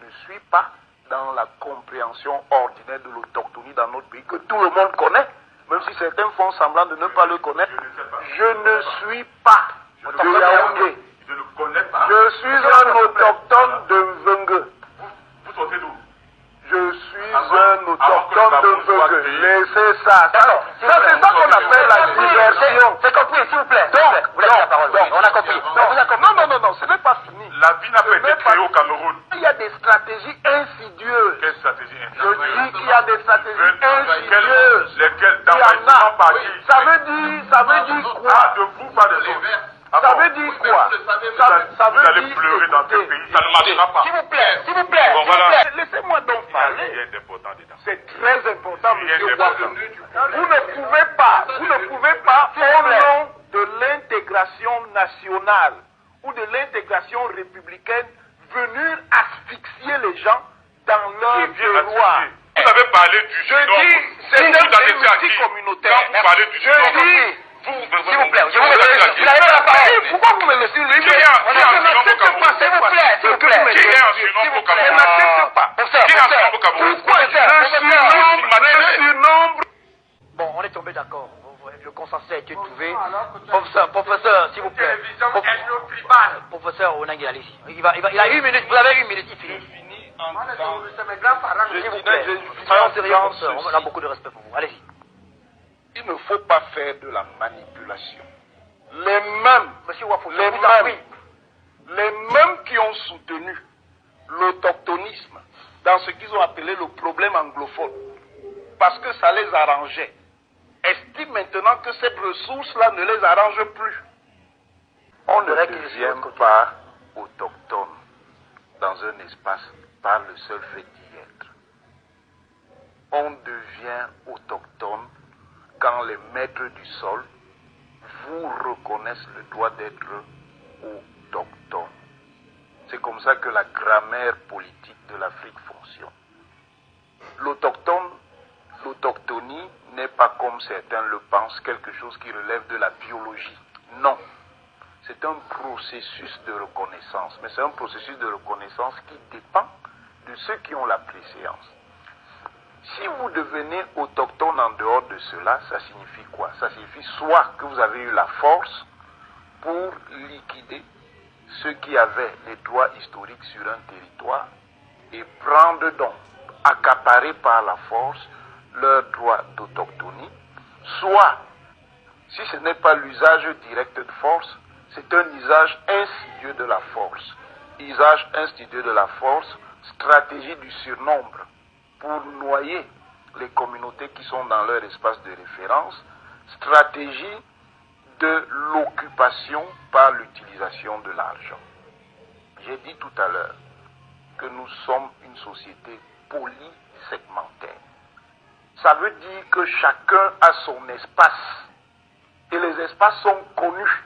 ne suis pas dans la compréhension ordinaire de l'autochtonie dans notre pays, que tout le monde connaît, même si certains font semblant de ne pas le connaître. Je ne suis pas de Yaoundé. Je ne connais pas. Je suis un autochtone de Mvengue. Vous sortez d'où? Je suis un autochtone de Mvengue. Laissez ça. Ça, c'est ça qu'on appelle la diversion. C'est compris, s'il vous plaît. Donc, la parole. On a compris. Non, ce n'est pas fini. La vie n'a pas été créée au Cameroun. Il y a des stratégies insidieuses. Quelle stratégie Je dis qu'il y a des stratégies insidieuses. Lesquelles Il y en a. partie? Ça veut dire quoi? Ah, de vous, pas de autres. Ça veut dire quoi? Ça Vous veut allez dire, pleurer dans ce pays. Ça ne marchera pas. S'il vous plaît. Bon, voilà. Laissez-moi donc Il parler. y a rien d'important dedans. C'est très important, Il y a monsieur des Watson. problèmes. Vous ne pouvez pas, au nom de l'intégration nationale ou de l'intégration républicaine, venir asphyxier les gens dans leur terroir. Vous avez parlé du Je Nord. dis, c'est Vous adressez à un qui? communautaire. Quand vous parlez du Je Nord, dis, s'il vous plaît, je vous remercie. Vous n'avez pas la parole. pourquoi vous me laissez le Qui est un surnom au Cameroun? S'il vous plaît. Qui est un surnom au Cameroun? Je n'accepte pas. Qui est un surnom au Cameroun? Pourquoi je surnombre? Bon, on est tombé d'accord. Le consensus a été trouvé. Professeur, s'il vous plaît. Professeur Onangui, allez-y. Il a 1 minute. Vous avez 1 minute. Il finit. S'il vous plaît. Soyons sérieux, professeur. On a beaucoup de respect pour vous. Allez-y. Il ne faut pas faire de la manipulation. Les mêmes qui ont soutenu l'autochtonisme dans ce qu'ils ont appelé le problème anglophone, parce que ça les arrangeait, estiment maintenant que cette ressource-là ne les arrange plus. On ne devient pas autochtone dans un espace par le seul fait d'y être. On devient autochtone quand les maîtres du sol vous reconnaissent le droit d'être autochtone. C'est comme ça que la grammaire politique de l'Afrique fonctionne. L'autochtonie n'est pas, comme certains le pensent, quelque chose qui relève de la biologie. Non. C'est un processus de reconnaissance. Mais c'est un processus de reconnaissance qui dépend de ceux qui ont la préséance. Si vous devenez autochtone en dehors de cela, ça signifie quoi? Ça signifie soit que vous avez eu la force pour liquider ceux qui avaient les droits historiques sur un territoire et prendre donc, accaparer par la force leurs droits d'autochtonie, soit, si ce n'est pas l'usage direct de force, c'est un usage insidieux de la force. Usage insidieux de la force, stratégie du surnombre pour noyer les communautés qui sont dans leur espace de référence, stratégie de l'occupation par l'utilisation de l'argent. J'ai dit tout à l'heure que nous sommes une société polysegmentaire. Ça veut dire que chacun a son espace et les espaces sont connus.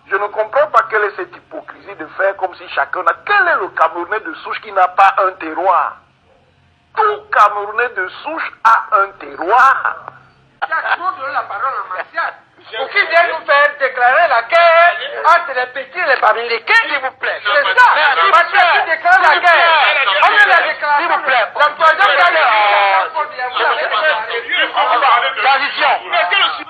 Je ne comprends pas quelle est cette hypocrisie de faire comme si chacun a... Quel est le Camerounais de souche qui n'a pas un terroir? Tout Camerounais de souche a un terroir. La parole à Martial. Pour qui vient nous faire déclarer la guerre entre les petits et les familliqués, s'il vous plaît. C'est ça. Martial qui déclare la guerre. On est la déclaration. S'il vous plaît. La troisième guerre. Transition.